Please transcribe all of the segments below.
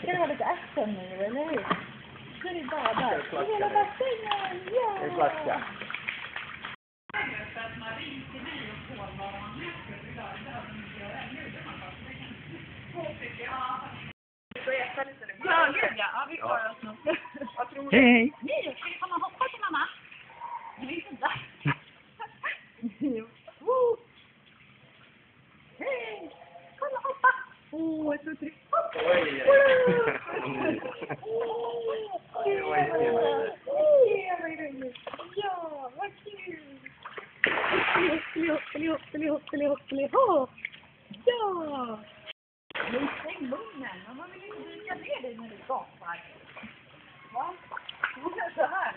Ska det vara lite action nu, eller hur? Så är det bara där. I hela bassängen, ja! Det är flaska. Ja, gud ja. Ja, vi klarar oss nog. Hej! Nej, ska vi komma och hoppa till mamma? Det är inte där. Hej! Kolla, hoppa! Åh, jag tror inte det. Oj! Ja, vad kul! Hopp! Ja! Men stäng munnen, man vill inte dyka ner dig när du gapar. Va? Så här.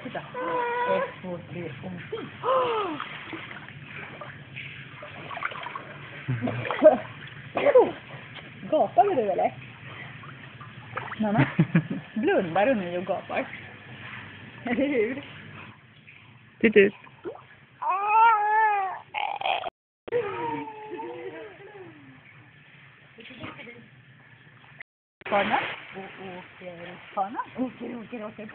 Titta. 1, 2, 3, 4. Gapade du eller? Mamma? Blundar du nu och gapar? Eller hur? Titta ut. Åker. Åker. Åker.